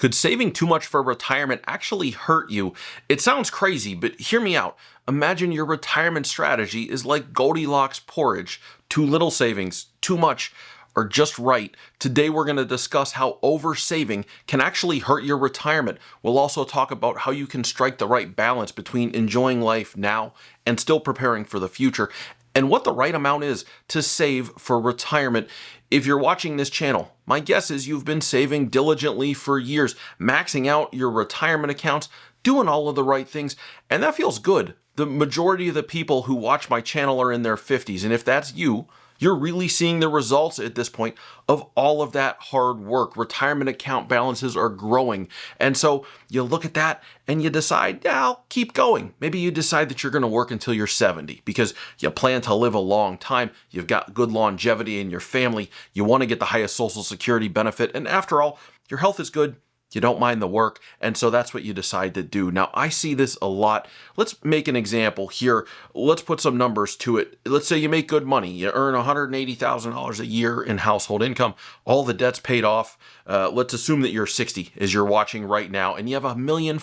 Could saving too much for retirement actually hurt you? It sounds crazy, but hear me out. Imagine your retirement strategy is like Goldilocks porridge. Too little savings, too much, or just right. Today we're going to discuss how over-saving can actually hurt your retirement. We'll also talk about how you can strike the right balance between enjoying life now and still preparing for the future, and what the right amount is to save for retirement. If you're watching this channel, my guess is you've been saving diligently for years, maxing out your retirement accounts, doing all of the right things, and that feels good. The majority of the people who watch my channel are in their 50s, and if that's you, you're really seeing the results at this point of all of that hard work. Retirement account balances are growing. And so you look at that and you decide, yeah, I'll keep going. Maybe you decide that you're going to work until you're 70 because you plan to live a long time. You've got good longevity in your family. You want to get the highest Social Security benefit. And after all, your health is good. You don't mind the work, and so that's what you decide to do. Now, I see this a lot. Let's make an example here. Let's put some numbers to it. Let's say you make good money. You earn $180,000 a year in household income. All the debt's paid off. Let's assume that you're 60 as you're watching right now, and you have $1.5 million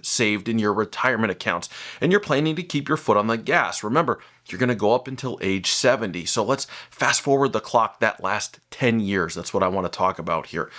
saved in your retirement accounts, and you're planning to keep your foot on the gas. Remember, you're going to go up until age 70. So let's fast forward the clock that last 10 years. That's what I want to talk about here.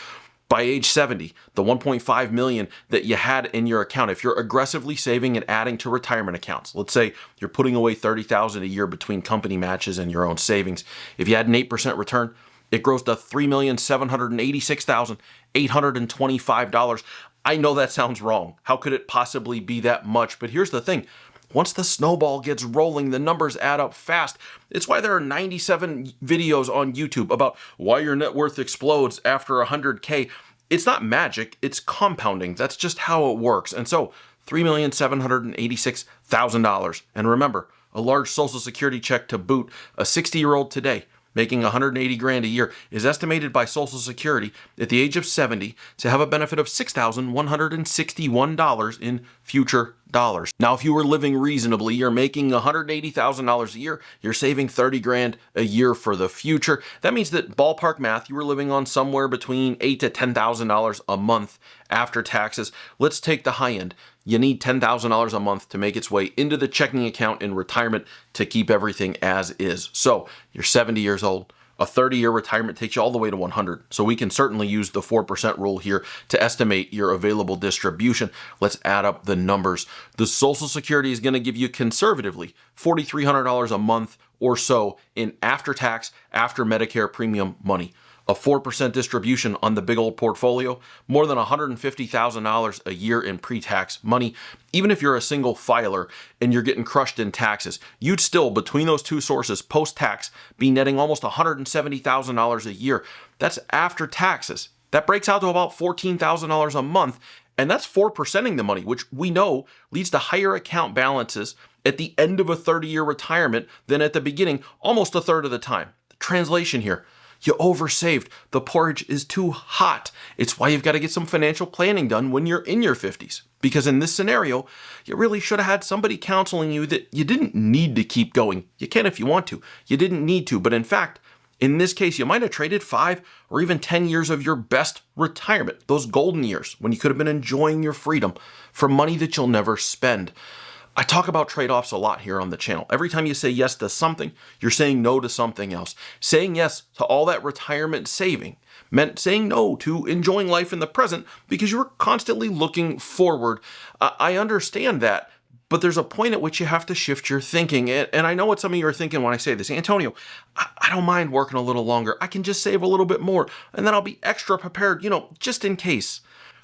By age 70, the $1.5 million that you had in your account, if you're aggressively saving and adding to retirement accounts, let's say you're putting away $30,000 a year between company matches and your own savings. If you had an 8% return, it grows to $3,786,825. I know that sounds wrong. How could it possibly be that much? But here's the thing. Once the snowball gets rolling, the numbers add up fast. It's why there are 97 videos on YouTube about why your net worth explodes after 100K. It's not magic, it's compounding. That's just how it works. And so, $3,786,000. And remember, a large Social Security check to boot, a 60-year-old today making $180,000 a year is estimated by Social Security at the age of 70 to have a benefit of $6,161 in future dollars. Now, if you were living reasonably, you're making $180,000 a year, you're saving $30,000 a year for the future. That means that ballpark math, you were living on somewhere between $8,000 to $10,000 a month after taxes. Let's take the high end. You need $10,000 a month to make its way into the checking account in retirement to keep everything as is. So you're 70 years old. A 30-year retirement takes you all the way to 100. So we can certainly use the 4% rule here to estimate your available distribution. Let's add up the numbers. The Social Security is going to give you conservatively $4,300 a month or so in after-tax, after Medicare premium money. A 4% distribution on the big old portfolio, more than $150,000 a year in pre-tax money. Even if you're a single filer and you're getting crushed in taxes, you'd still, between those two sources, post-tax, be netting almost $170,000 a year. That's after taxes. That breaks out to about $14,000 a month, and that's 4%ing the money, which we know leads to higher account balances at the end of a 30-year retirement than at the beginning, almost a third of the time. The translation here. You oversaved. The porridge is too hot. It's why you've got to get some financial planning done when you're in your 50s. Because in this scenario, you really should have had somebody counseling you that you didn't need to keep going. You can if you want to. You didn't need to. But in fact, in this case, you might have traded 5 or even 10 years of your best retirement, those golden years when you could have been enjoying your freedom, for money that you'll never spend. I talk about trade-offs a lot here on the channel. Every time you say yes to something, you're saying no to something else. Saying yes to all that retirement saving meant saying no to enjoying life in the present because you were constantly looking forward. I understand that, but there's a point at which you have to shift your thinking. And I know what some of you are thinking when I say this. Antonio, I don't mind working a little longer. I can just save a little bit more, and then I'll be extra prepared, just in case.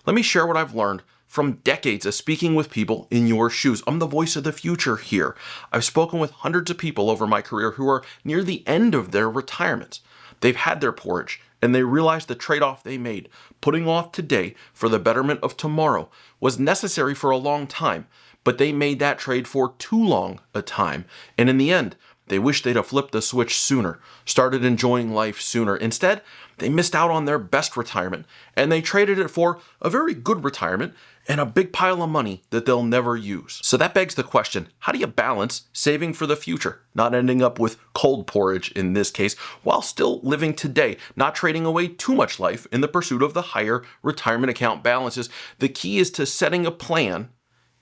Let me share what I've learned from decades of speaking with people in your shoes. I'm the voice of the future here. I've spoken with hundreds of people over my career who are near the end of their retirements. They've had their porridge, and they realized the trade-off they made, putting off today for the betterment of tomorrow, was necessary for a long time, but they made that trade for too long a time. And in the end, they wish they'd have flipped the switch sooner, started enjoying life sooner. Instead, They missed out on their best retirement, and they traded it for a very good retirement and a big pile of money that they'll never use. So that begs the question, how do you balance saving for the future, not ending up with cold porridge in this case, while still living today, not trading away too much life in the pursuit of the higher retirement account balances? The key is to setting a plan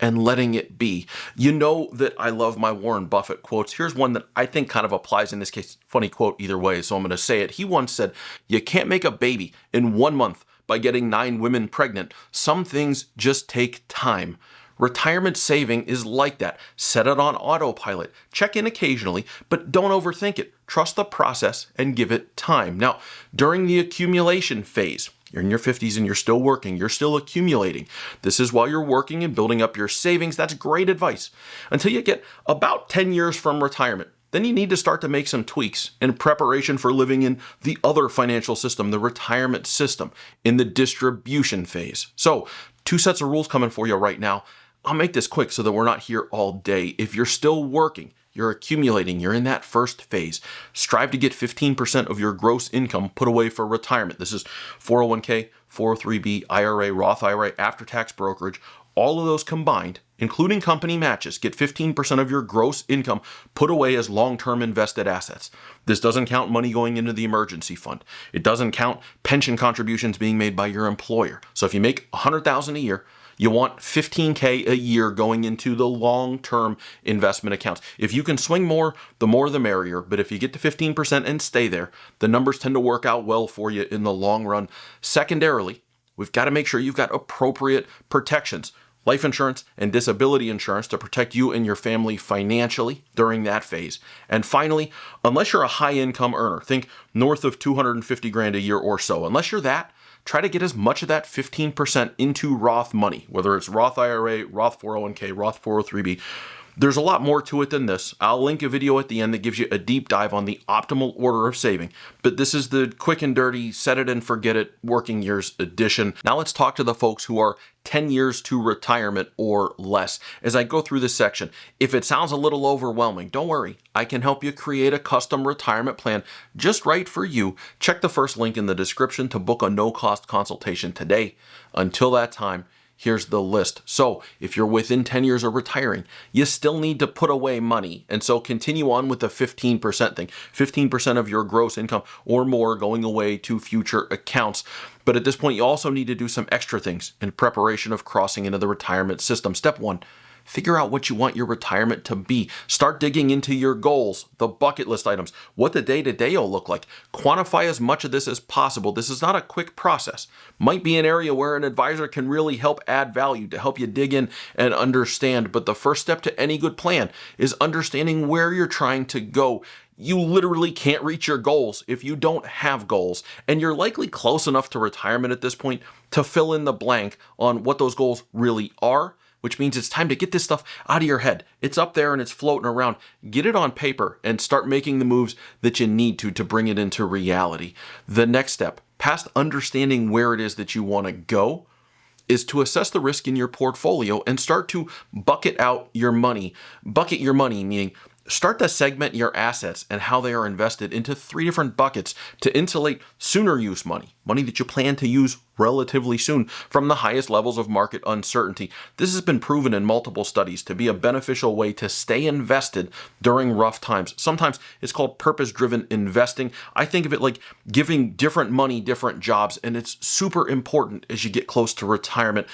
and letting it be. You know that I love my Warren Buffett quotes. Here's one that I think kind of applies in this case. Funny quote either way, so I'm going to say it. He once said, "You can't make a baby in 1 month by getting 9 women pregnant. Some things just take time." Retirement saving is like that. Set it on autopilot. Check in occasionally, but don't overthink it. Trust the process and give it time. Now, during the accumulation phase, you're in your 50s and you're still working, you're still accumulating. This is while you're working and building up your savings. That's great advice. Until you get about 10 years from retirement, then you need to start to make some tweaks in preparation for living in the other financial system, the retirement system, in the distribution phase. So, 2 sets of rules coming for you right now. I'll make this quick so that we're not here all day. If you're still working, you're accumulating, you're in that first phase, strive to get 15% of your gross income put away for retirement. This is 401k, 403b, IRA, Roth IRA, after-tax brokerage, all of those combined, including company matches, get 15% of your gross income put away as long-term invested assets. This doesn't count money going into the emergency fund. It doesn't count pension contributions being made by your employer. So if you make $100,000 a year, you want $15K a year going into the long-term investment accounts. If you can swing more the merrier. But if you get to 15% and stay there, the numbers tend to work out well for you in the long run. Secondarily, we've got to make sure you've got appropriate protections. Life insurance and disability insurance to protect you and your family financially during that phase. And finally, unless you're a high-income earner, think north of $250,000 a year or so, unless you're that, try to get as much of that 15% into Roth money, whether it's Roth IRA, Roth 401k, Roth 403b. There's a lot more to it than this. I'll link a video at the end that gives you a deep dive on the optimal order of saving. But this is the quick and dirty, set it and forget it, working years edition. Now let's talk to the folks who are 10 years to retirement or less. As I go through this section, if it sounds a little overwhelming, don't worry. I can help you create a custom retirement plan just right for you. Check the first link in the description to book a no-cost consultation today. Until that time, here's the list. So if you're within 10 years of retiring, you still need to put away money. And so continue on with the 15% thing. 15% of your gross income or more going away to future accounts. But at this point, you also need to do some extra things in preparation of crossing into the retirement system. Step 1, figure out what you want your retirement to be. Start digging into your goals, the bucket list items, what the day-to-day will look like. Quantify as much of this as possible. This is not a quick process. Might be an area where an advisor can really help add value to help you dig in and understand. But the first step to any good plan is understanding where you're trying to go. You literally can't reach your goals if you don't have goals. And you're likely close enough to retirement at this point to fill in the blank on what those goals really are, which means it's time to get this stuff out of your head. It's up there and it's floating around. Get it on paper and start making the moves that you need to bring it into reality. The next step, past understanding where it is that you want to go, is to assess the risk in your portfolio and start to bucket your money, meaning start to segment your assets and how they are invested into 3 different buckets to insulate sooner use money that you plan to use relatively soon from the highest levels of market uncertainty. This has been proven in multiple studies to be a beneficial way to stay invested during rough times. Sometimes it's called purpose-driven investing. I think of it like giving different money different jobs, and it's super important as you get close to retirement.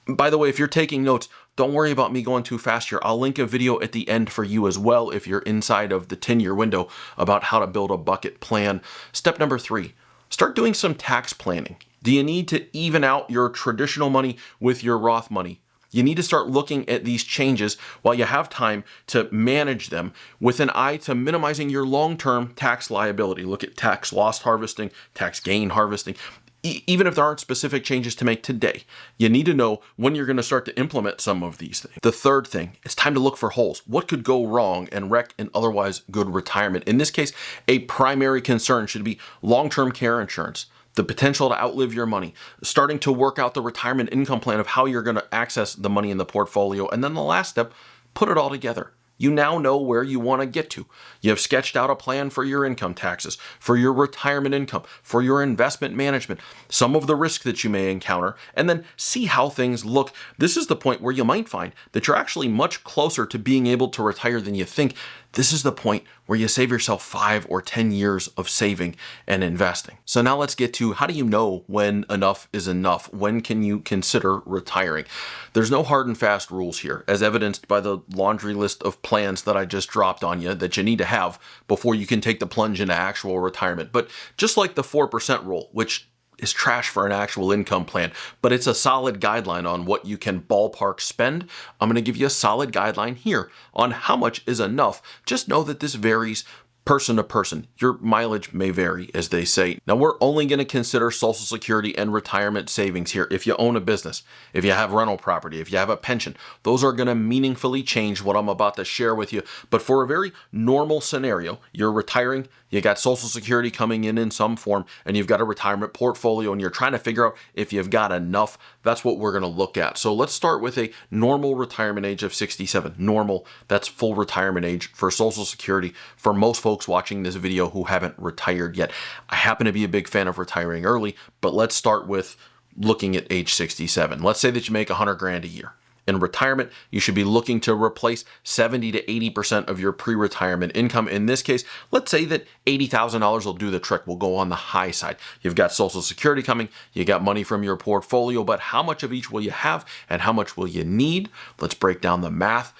By the way, if you're taking notes, don't worry about me going too fast here. I'll link a video at the end for you as well if you're inside of the 10-year window about how to build a bucket plan. Step number 3, start doing some tax planning. Do you need to even out your traditional money with your Roth money? You need to start looking at these changes while you have time to manage them with an eye to minimizing your long-term tax liability. Look at tax loss harvesting, tax gain harvesting. Even if there aren't specific changes to make today, you need to know when you're going to start to implement some of these things. The third thing, it's time to look for holes. What could go wrong and wreck an otherwise good retirement? In this case, a primary concern should be long-term care insurance, the potential to outlive your money, starting to work out the retirement income plan of how you're going to access the money in the portfolio. And then the last step, put it all together. You now know where you want to get to. You have sketched out a plan for your income taxes, for your retirement income, for your investment management, some of the risk that you may encounter, and then see how things look. This is the point where you might find that you're actually much closer to being able to retire than you think. This is the point where you save yourself 5 or 10 years of saving and investing. So now let's get to, how do you know when enough is enough? When can you consider retiring? There's no hard and fast rules here, as evidenced by the laundry list of plans that I just dropped on you that you need to have before you can take the plunge into actual retirement. But just like the 4% rule, which is trash for an actual income plan, but it's a solid guideline on what you can ballpark spend, I'm going to give you a solid guideline here on how much is enough. Just know that this varies person to person. Your mileage may vary, as they say. Now, we're only going to consider Social Security and retirement savings here if you own a business, if you have rental property, if you have a pension. Those are going to meaningfully change what I'm about to share with you. But for a very normal scenario, you're retiring, you got Social Security coming in some form, and you've got a retirement portfolio, and you're trying to figure out if you've got enough. That's what we're going to look at. So let's start with a normal retirement age of 67. Normal, that's full retirement age for Social Security for most folks watching this video who haven't retired yet. I happen to be a big fan of retiring early, but let's start with looking at age 67. Let's say that you make 100 grand a year. In retirement, you should be looking to replace 70 to 80% of your pre-retirement income. In this case, let's say that $80,000 will do the trick. We'll go on the high side. You've got Social Security coming, you got money from your portfolio, but how much of each will you have and how much will you need? Let's break down the math.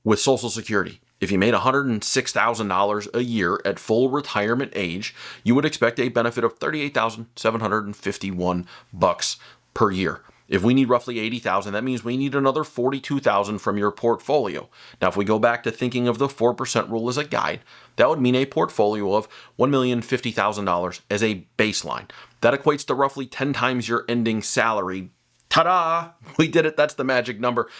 With Social Security, if you made $106,000 a year at full retirement age, you would expect a benefit of $38,751 per year. If we need roughly $80,000, that means we need another $42,000 from your portfolio. Now, if we go back to thinking of the 4% rule as a guide, that would mean a portfolio of $1,050,000 as a baseline. That equates to roughly 10 times your ending salary. Ta-da! We did it. That's the magic number.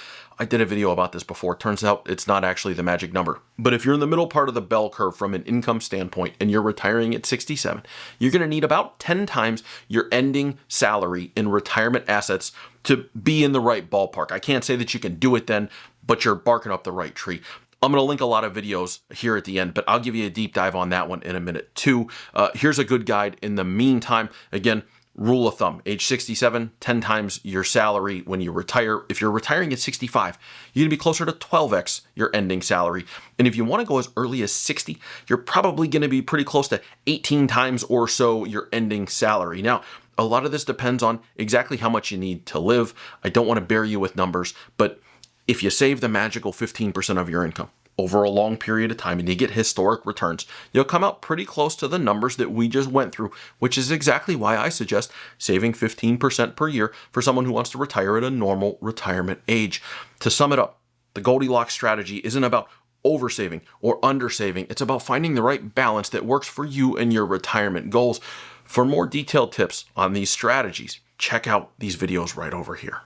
I did a video about this before. Turns out it's not actually the magic number. But if you're in the middle part of the bell curve from an income standpoint and you're retiring at 67, you're going to need about 10 times your ending salary in retirement assets to be in the right ballpark. I can't say that you can do it then, but you're barking up the right tree. I'm going to link a lot of videos here at the end, but I'll give you a deep dive on that one in a minute too. Here's a good guide in the meantime. Again, rule of thumb, age 67, 10 times your salary when you retire. If you're retiring at 65, you're going to be closer to 12x your ending salary. And if you want to go as early as 60, you're probably going to be pretty close to 18 times or so your ending salary. Now, a lot of this depends on exactly how much you need to live. I don't want to bear you with numbers, but if you save the magical 15% of your income over a long period of time and you get historic returns, you'll come out pretty close to the numbers that we just went through, which is exactly why I suggest saving 15% per year for someone who wants to retire at a normal retirement age. To sum it up, the Goldilocks strategy isn't about oversaving or undersaving. It's about finding the right balance that works for you and your retirement goals. For more detailed tips on these strategies, check out these videos right over here.